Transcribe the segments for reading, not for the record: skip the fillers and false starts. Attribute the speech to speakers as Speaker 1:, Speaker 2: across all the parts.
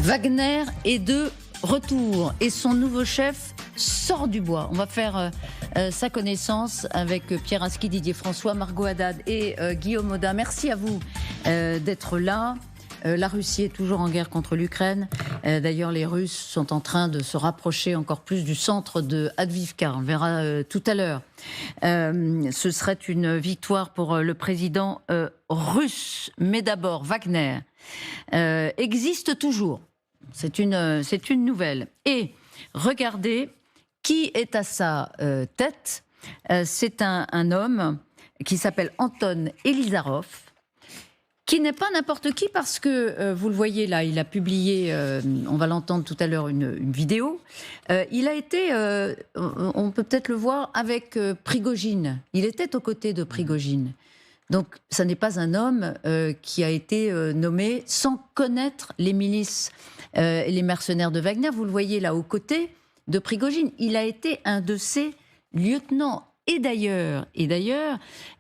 Speaker 1: Wagner est de retour et son nouveau chef sort du bois. On va faire sa connaissance avec Pierre Aski, Didier François, Margot Haddad et Guillaume Audin. Merci à vous d'être là. La Russie est toujours en guerre contre l'Ukraine. D'ailleurs, les Russes sont en train de se rapprocher encore plus du centre de Avdiivka. On verra tout à l'heure. Ce serait une victoire pour le président russe. Mais d'abord, Wagner existe toujours. C'est une nouvelle. Et regardez qui est à sa tête. C'est un homme qui s'appelle Anton Elizarov, qui n'est pas n'importe qui parce que, vous le voyez là, il a publié, on va l'entendre tout à l'heure, une vidéo. Il a été, on peut peut-être le voir, avec Prigojine. Il était aux côtés de Prigojine. Donc, ça n'est pas un homme qui a été nommé sans connaître les milices et les mercenaires de Wagner. Vous le voyez là, aux côtés de Prigojine. Il a été un de ses lieutenants. Et d'ailleurs,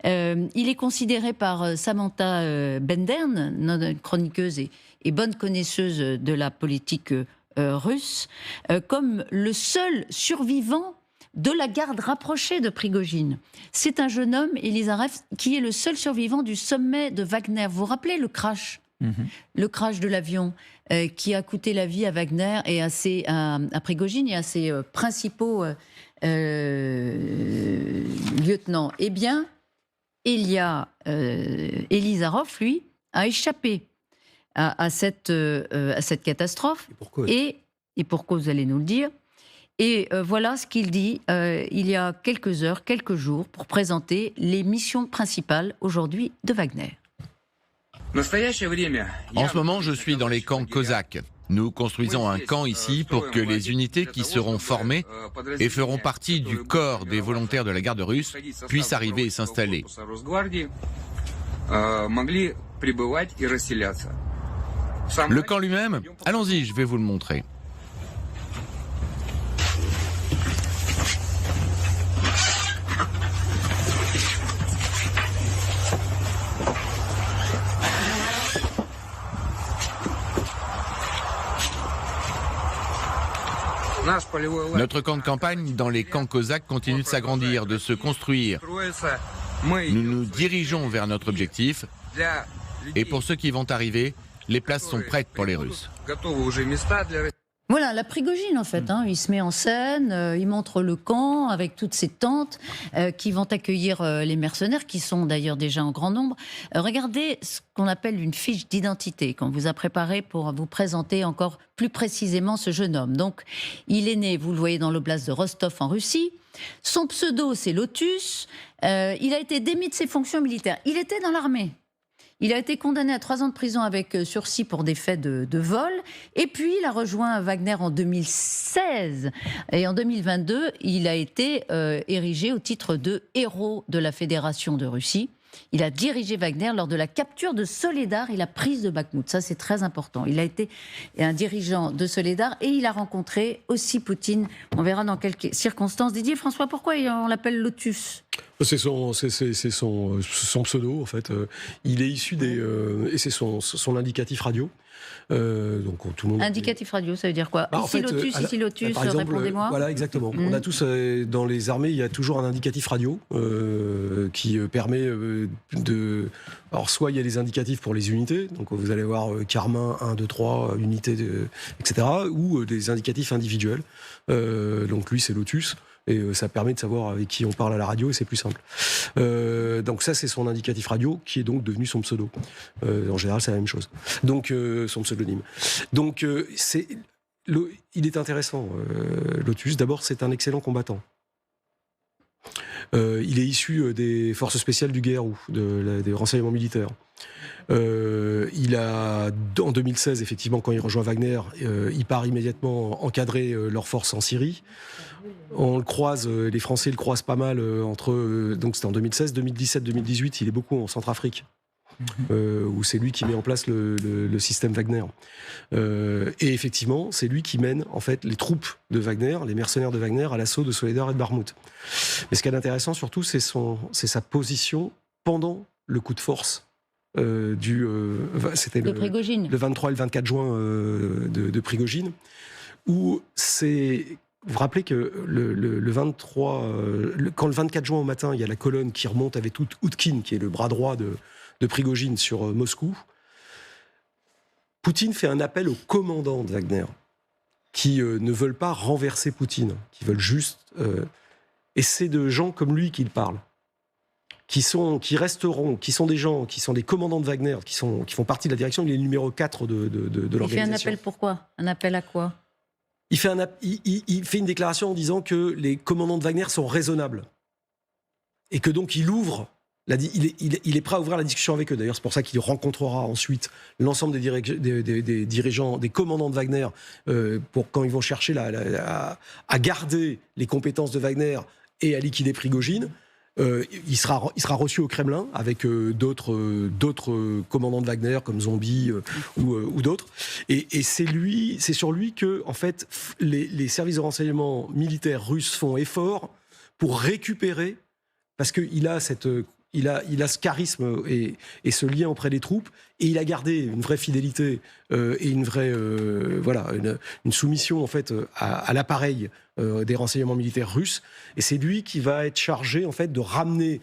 Speaker 1: il est considéré par Samantha Bendern, notre chroniqueuse et bonne connaisseuse de la politique russe, comme le seul survivant de la garde rapprochée de Prigojine. C'est un jeune homme, Elizarov, qui est le seul survivant du sommet de Wagner. Vous vous rappelez le crash Le crash de l'avion qui a coûté la vie à Wagner et à Prigojine et à ses principaux lieutenant. Eh bien, Elizarov, lui, a échappé à cette catastrophe. Et pour cause, vous allez nous le dire. Et voilà ce qu'il dit il y a quelques heures, quelques jours, pour présenter les missions principales aujourd'hui de Wagner.
Speaker 2: En ce moment, je suis dans les camps cosaques. Nous construisons un camp ici pour que les unités qui seront formées et feront partie du corps des volontaires de la garde russe puissent arriver et s'installer. Le camp lui-même, allons-y, je vais vous le montrer. Notre camp de campagne dans les camps cosaques continue de s'agrandir, de se construire. Nous nous dirigeons vers notre objectif. Et pour ceux qui vont arriver, les places sont prêtes pour les Russes.
Speaker 1: Voilà, la Prigojine en fait, il se met en scène, il montre le camp avec toutes ces tentes qui vont accueillir les mercenaires, qui sont d'ailleurs déjà en grand nombre. Regardez ce qu'on appelle une fiche d'identité qu'on vous a préparée pour vous présenter encore plus précisément ce jeune homme. Donc, il est né, vous le voyez, dans l'oblast de Rostov en Russie. Son pseudo, c'est Lotus. Il a été démis de ses fonctions militaires. Il était dans l'armée. Il a été condamné à 3 ans de prison avec sursis pour des faits de vol. Et puis, il a rejoint Wagner en 2016. Et en 2022, il a été érigé au titre de héros de la Fédération de Russie. Il a dirigé Wagner lors de la capture de Soledar et la prise de Bakhmout. Ça, c'est très important. Il a été un dirigeant de Soledar et il a rencontré aussi Poutine. On verra dans quelles circonstances. Didier François, pourquoi on l'appelle Lotus ?
Speaker 3: C'est son pseudo, en fait. Il est issu et c'est son indicatif radio. Donc, tout le monde...
Speaker 1: Indicatif radio, ça veut dire quoi ? Ici Lotus, répondez-moi.
Speaker 3: Voilà, exactement. On a tous, dans les armées, il y a toujours un indicatif radio qui permet de... Alors, soit il y a les indicatifs pour les unités, donc vous allez voir Carmin 1, 2, 3, unité, etc., ou des indicatifs individuels. Donc, lui, c'est Lotus. Et ça permet de savoir avec qui on parle à la radio et c'est plus simple. Donc ça, c'est son indicatif radio qui est donc devenu son pseudo. En général, c'est la même chose. Donc son pseudonyme. Donc il est intéressant, Lotus. D'abord, c'est un excellent combattant. Il est issu des forces spéciales du GRU, des renseignements militaires. Il a, en 2016, effectivement, quand il rejoint Wagner, il part immédiatement encadrer leurs forces en Syrie. On le croise, les Français le croisent pas mal donc c'était en 2016, 2017, 2018, il est beaucoup en Centrafrique. Où c'est lui qui met en place le système Wagner. Et effectivement, c'est lui qui mène en fait les troupes de Wagner, les mercenaires de Wagner, à l'assaut de Soledar et de Bakhmout. Mais ce qui est intéressant surtout, c'est sa position pendant le coup de force c'était le 23 et le 24 juin de Prigojine, où c'est... Vous vous rappelez que le 23, quand le 24 juin au matin, il y a la colonne qui remonte avec Oudkine, qui est le bras droit de Prigojine sur Moscou, Poutine fait un appel aux commandants de Wagner, qui ne veulent pas renverser Poutine, qui veulent juste... et c'est de gens comme lui qu'il parle, qui sont des gens, qui sont des commandants de Wagner, qui font partie de la direction. Il est le numéro 4 de l'organisation.
Speaker 1: Il fait un appel pourquoi ? Un appel à quoi ?
Speaker 3: Il fait une déclaration en disant que les commandants de Wagner sont raisonnables. Et que donc il est prêt à ouvrir la discussion avec eux. D'ailleurs, c'est pour ça qu'il rencontrera ensuite l'ensemble des dirigeants, des commandants de Wagner, pour quand ils vont chercher à garder les compétences de Wagner et à liquider Prigojine. Il sera reçu au Kremlin avec d'autres commandants de Wagner comme Zombie ou d'autres. Et c'est sur lui que en fait les services de renseignement militaires russes font effort pour récupérer, parce qu'il a ce charisme et ce lien auprès des troupes, et il a gardé une vraie fidélité et une vraie une soumission en fait à l'appareil des renseignements militaires russes. Et c'est lui qui va être chargé en fait de ramener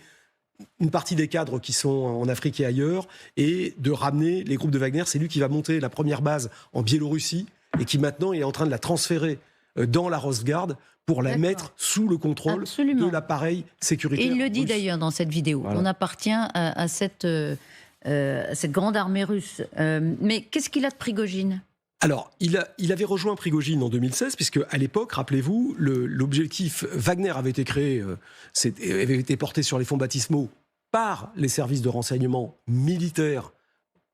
Speaker 3: une partie des cadres qui sont en Afrique et ailleurs, et de ramener les groupes de Wagner. C'est lui qui va monter la première base en Biélorussie et qui maintenant est en train de la transférer dans la Rosgard pour la mettre sous le contrôle de l'appareil sécuritaire.
Speaker 1: Et il le dit
Speaker 3: russe.
Speaker 1: d'ailleurs dans cette vidéo. Voilà. On appartient à cette grande armée russe. Mais qu'est-ce qu'il a de Prigojine ?
Speaker 3: Alors, il avait rejoint Prigojine en 2016, puisque à l'époque, rappelez-vous, l'objectif Wagner avait été créé, avait été porté sur les fonds baptismaux par les services de renseignement militaires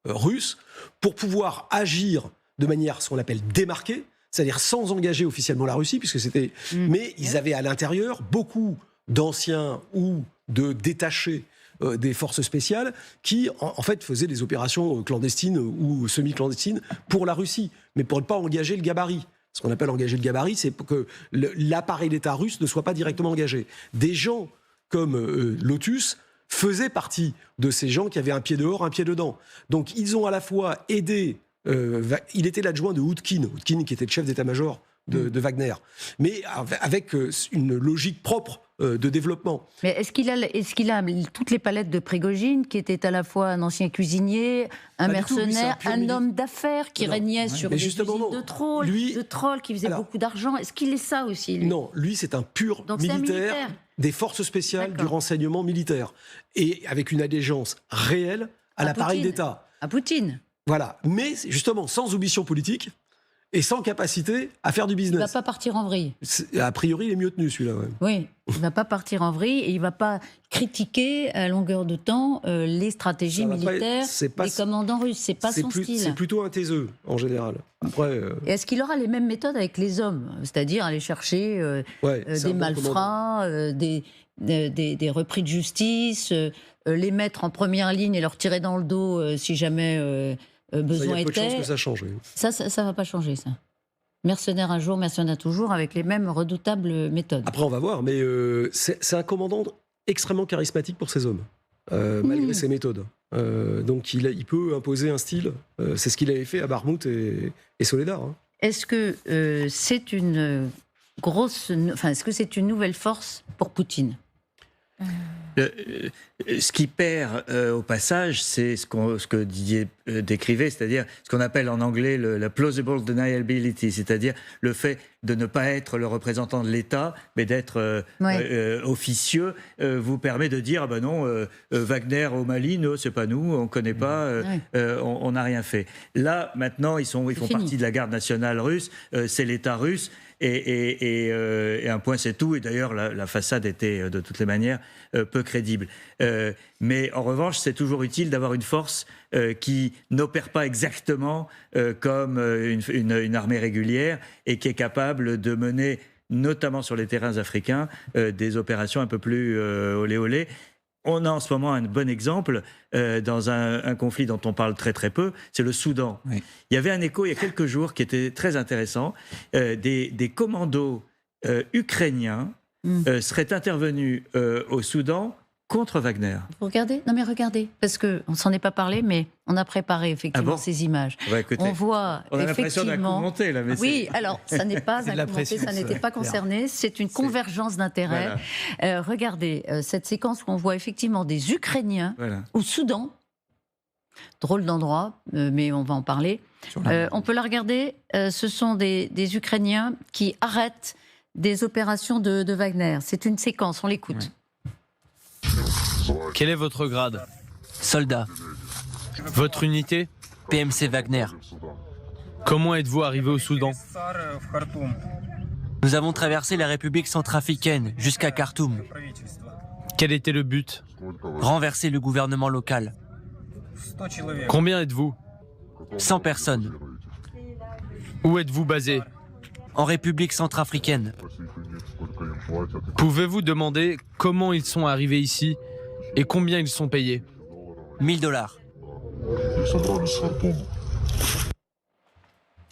Speaker 3: russes pour pouvoir agir de manière, ce qu'on appelle démarquée, c'est-à-dire sans engager officiellement la Russie, puisque c'était. Mais ils avaient à l'intérieur beaucoup d'anciens ou de détachés des forces spéciales qui, en fait, faisaient des opérations clandestines ou semi-clandestines pour la Russie, mais pour ne pas engager le gabarit. Ce qu'on appelle engager le gabarit, c'est que l'appareil d'État russe ne soit pas directement engagé. Des gens comme Lotus faisaient partie de ces gens qui avaient un pied dehors, un pied dedans. Donc, ils ont à la fois aidé... il était l'adjoint de Oudkine qui était le chef d'état-major de Wagner, mais avec une logique propre de développement.
Speaker 1: Mais est-ce qu'il a toutes les palettes de Prigojine, qui était à la fois un ancien cuisinier, un mercenaire, un homme d'affaires qui régnait sur des usines de trolls, qui faisait beaucoup d'argent. Est-ce qu'il est ça aussi, lui ?
Speaker 3: Non, lui c'est un pur militaire des forces spéciales du renseignement militaire, et avec une allégeance réelle à l'appareil d'État.
Speaker 1: À Poutine.
Speaker 3: Voilà, mais justement sans ambition politique et sans capacité à faire du business.
Speaker 1: Il ne va pas partir en vrille.
Speaker 3: A priori, il est mieux tenu, celui-là. Ouais.
Speaker 1: Oui, il ne va pas partir en vrille et il ne va pas critiquer à longueur de temps les stratégies militaires des commandants russes. Ce n'est pas son style.
Speaker 3: C'est plutôt un taiseux, en général. Après,
Speaker 1: Et est-ce qu'il aura les mêmes méthodes avec les hommes ? C'est-à-dire aller chercher des malfrats, des repris de justice, les mettre en première ligne et leur tirer dans le dos si jamais... besoin
Speaker 3: il y a peu de chances
Speaker 1: était.
Speaker 3: que ça change. Oui.
Speaker 1: Ça va pas changer, ça. Mercenaire un jour, mercenaire toujours, avec les mêmes redoutables méthodes.
Speaker 3: Après, on va voir, mais c'est un commandant extrêmement charismatique pour ses hommes, malgré ses méthodes. Donc, il peut imposer un style. C'est ce qu'il avait fait à Barmout et Soledar. Hein.
Speaker 1: Est-ce que c'est une est-ce que c'est une nouvelle force pour Poutine ?
Speaker 4: Ce qui perd au passage, c'est ce que Didier décrivait, c'est-à-dire ce qu'on appelle en anglais la plausible deniability, c'est-à-dire le fait de ne pas être le représentant de l'État, mais d'être officieux, vous permet de dire ah ben non, Wagner au Mali, non, c'est pas nous, on connaît pas, on n'a rien fait. Là, maintenant, ils font partie de la garde nationale russe, c'est l'État russe. Et un point, c'est tout. Et d'ailleurs, la façade était, de toutes les manières, peu crédible. Mais en revanche, c'est toujours utile d'avoir une force qui n'opère pas exactement comme une armée régulière et qui est capable de mener, notamment sur les terrains africains, des opérations un peu plus olé olé. On a en ce moment un bon exemple dans un conflit dont on parle très très peu, c'est le Soudan. Oui. Il y avait un écho il y a quelques jours qui était très intéressant. Des commandos ukrainiens seraient intervenus au Soudan contre Wagner.
Speaker 1: Vous regardez ? Non mais regardez, parce qu'on s'en est pas parlé, mais on a préparé effectivement ces images.
Speaker 4: Écoutez,
Speaker 1: on voit
Speaker 4: on a l'impression d'un coup monté là. Mais
Speaker 1: oui, alors ça n'est pas un coup monté, ça n'était pas concerné, c'est une convergence d'intérêts. Voilà. Regardez cette séquence où on voit effectivement des Ukrainiens au Soudan. Drôle d'endroit, mais on va en parler. On peut la regarder. Ce sont des Ukrainiens qui arrêtent des opérations de Wagner. C'est une séquence, on l'écoute.
Speaker 5: Quel est votre grade ?
Speaker 6: Soldat.
Speaker 5: Votre unité ?
Speaker 6: PMC Wagner.
Speaker 5: Comment êtes-vous arrivé au Soudan ?
Speaker 6: Nous avons traversé la République centrafricaine jusqu'à Khartoum.
Speaker 5: Quel était le but ?
Speaker 6: Renverser le gouvernement local.
Speaker 5: Combien êtes-vous ?
Speaker 6: 100 personnes.
Speaker 5: Où êtes-vous basé ?
Speaker 6: En République centrafricaine.
Speaker 5: Pouvez-vous demander comment ils sont arrivés ici et combien ils sont payés ?
Speaker 6: $1000.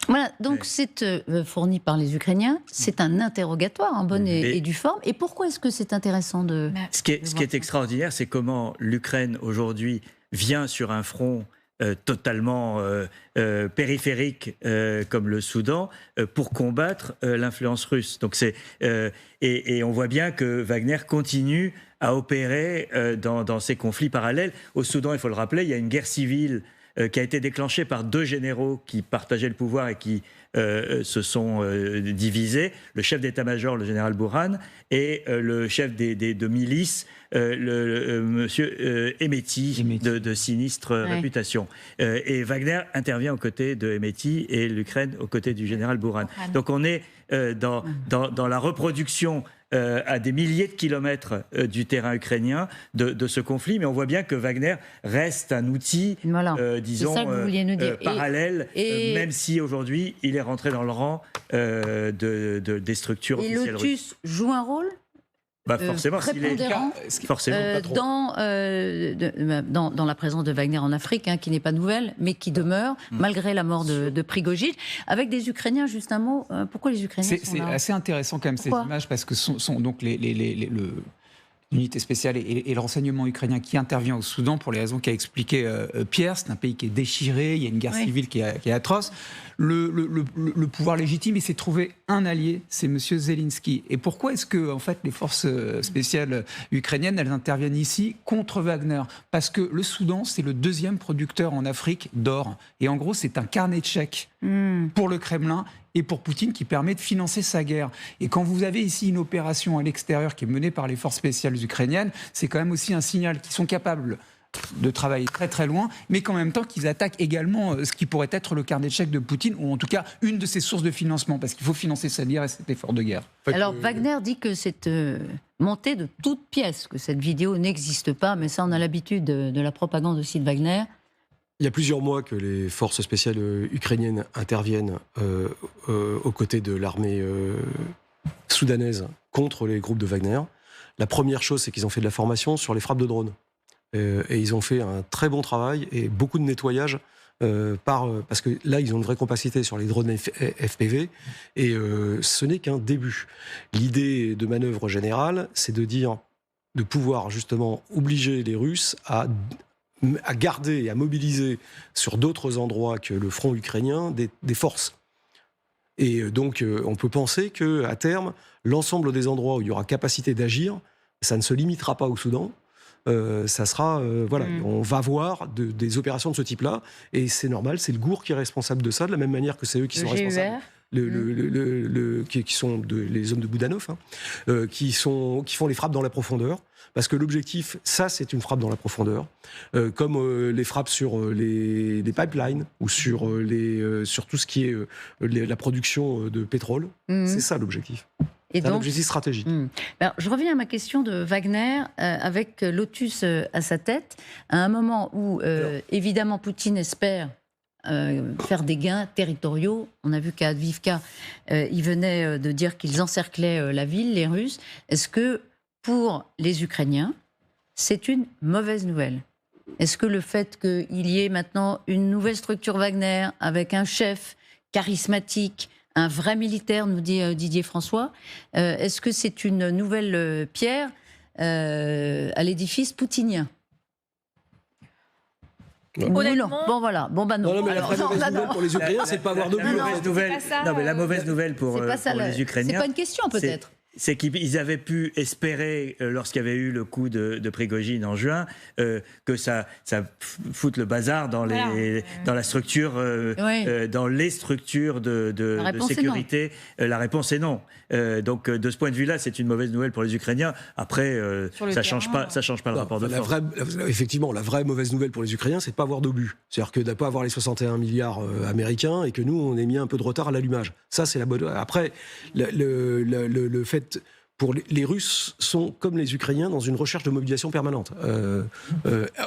Speaker 1: Voilà, donc c'est fourni par les Ukrainiens. C'est un interrogatoire en bonne et due forme. Et pourquoi est-ce que c'est intéressant de...
Speaker 4: Ce qui est extraordinaire, c'est comment l'Ukraine aujourd'hui vient sur un front totalement périphérique comme le Soudan pour combattre l'influence russe. Donc et on voit bien que Wagner continue à opérer dans ces conflits parallèles. Au Soudan, il faut le rappeler, il y a une guerre civile qui a été déclenchée par 2 généraux qui partageaient le pouvoir et qui se sont divisés, le chef d'état-major, le général Bourhan, et le chef de milice, monsieur Hemeti, de sinistre réputation. Et Wagner intervient aux côtés de Hemeti et l'Ukraine aux côtés du général Bourhan. Donc on est dans la reproduction à des milliers de kilomètres du terrain ukrainien de ce conflit, mais on voit bien que Wagner reste un outil, disons, parallèle, même si aujourd'hui il est rentré dans le rang des structures officielles.
Speaker 1: Et Lotus joue un rôle
Speaker 4: forcément,
Speaker 1: dans la présence de Wagner en Afrique, qui n'est pas nouvelle, mais qui demeure, malgré la mort de Prigojine, avec des Ukrainiens, juste un mot. Pourquoi les Ukrainiens sont là ?
Speaker 7: C'est assez intéressant quand même ces images, parce que sont donc l'unité spéciale et le renseignement ukrainien qui intervient au Soudan pour les raisons qu'a expliqué Pierre. C'est un pays qui est déchiré, il y a une guerre civile qui est atroce. Le pouvoir légitime, il s'est trouvé un allié, c'est M. Zelensky. Et pourquoi est-ce que en fait, les forces spéciales ukrainiennes, elles interviennent ici contre Wagner ? Parce que le Soudan, c'est le 2e producteur en Afrique d'or. Et en gros, c'est un carnet de chèques pour le Kremlin et pour Poutine qui permet de financer sa guerre. Et quand vous avez ici une opération à l'extérieur qui est menée par les forces spéciales ukrainiennes, c'est quand même aussi un signal qu'ils sont capables de travailler très très loin, mais qu'en même temps qu'ils attaquent également ce qui pourrait être le carnet de chèques de Poutine, ou en tout cas une de ses sources de financement, parce qu'il faut financer sa guerre et cet effort de guerre.
Speaker 1: Alors Wagner dit que c'est monté de toutes pièces, que cette vidéo n'existe pas, mais ça on a l'habitude de la propagande aussi de Wagner.
Speaker 3: Il y a plusieurs mois que les forces spéciales ukrainiennes interviennent aux côtés de l'armée soudanaise contre les groupes de Wagner. La première chose, c'est qu'ils ont fait de la formation sur les frappes de drones. Et ils ont fait un très bon travail et beaucoup de nettoyage parce que là, ils ont une vraie capacité sur les drones FPV et ce n'est qu'un début. L'idée de manœuvre générale, c'est de pouvoir justement obliger les Russes à garder et à mobiliser sur d'autres endroits que le front ukrainien des forces. Et donc, on peut penser qu'à terme, l'ensemble des endroits où il y aura capacité d'agir, ça ne se limitera pas au Soudan. Ça sera, on va voir des opérations de ce type-là, et c'est normal, c'est le GOUR qui est responsable de ça, de la même manière que c'est eux qui sont responsables. Qui sont les hommes de Boudanov, qui font les frappes dans la profondeur, parce que l'objectif, ça, c'est une frappe dans la profondeur, comme les frappes sur les pipelines ou sur tout ce qui est la production de pétrole. C'est ça l'objectif. C'est un objectif stratégique.
Speaker 1: Alors, je reviens à ma question de Wagner, avec Lotus à sa tête, à un moment où, évidemment, Poutine espère faire des gains territoriaux. On a vu qu'à Avdiivka, il venait de dire qu'ils encerclaient la ville, les Russes. Est-ce que, pour les Ukrainiens, c'est une mauvaise nouvelle ? Est-ce que le fait qu'il y ait maintenant une nouvelle structure Wagner, avec un chef charismatique, un vrai militaire, nous dit Didier François, est-ce que c'est une nouvelle pierre à l'édifice poutinien.
Speaker 8: Honnêtement,
Speaker 1: non. Bon voilà, bon bah non.
Speaker 3: Non, mais la vraie mauvaise nouvelle pour les Ukrainiens, c'est de pas avoir de but.
Speaker 4: Non, mais la mauvaise nouvelle pour les Ukrainiens.
Speaker 1: C'est pas une question peut-être.
Speaker 4: C'est qu'ils avaient pu espérer, lorsqu'il y avait eu le coup de Prigojine en juin, que ça foute le bazar dans la structure, dans les structures de sécurité. La réponse est non. Donc de ce point de vue-là, c'est une mauvaise nouvelle pour les Ukrainiens. Après, ça change pas le rapport de force.
Speaker 3: Effectivement, la vraie mauvaise nouvelle pour les Ukrainiens, c'est de pas avoir d'obus. C'est-à-dire que de pas avoir les 61 milliards américains et que nous, on ait mis un peu de retard à l'allumage. Ça, c'est la bonne. Après, le fait pour les Russes sont, comme les Ukrainiens, dans une recherche de mobilisation permanente,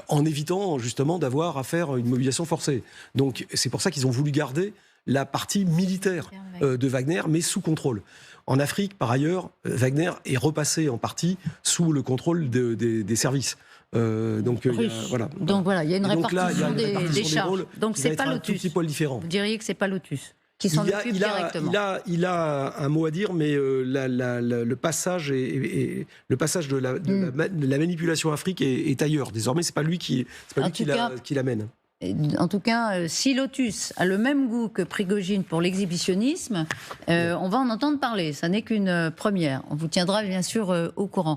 Speaker 3: en évitant justement d'avoir à faire une mobilisation forcée. Donc c'est pour ça qu'ils ont voulu garder la partie militaire de Wagner, mais sous contrôle. En Afrique, par ailleurs, Wagner est repassé en partie sous le contrôle des services. Donc voilà, il
Speaker 1: y a une répartition des charges. Donc c'est pas Lotus.
Speaker 3: Un petit poil différent.
Speaker 1: Vous diriez que c'est pas Lotus qui s'en occupe directement.
Speaker 3: Il a un mot à dire, mais le passage de la manipulation Afrique est ailleurs. Désormais, c'est pas lui qui l'amène.
Speaker 1: En tout cas, si Lotus a le même goût que Prigojine pour l'exhibitionnisme, on va en entendre parler. Ça n'est qu'une première. On vous tiendra bien sûr au courant.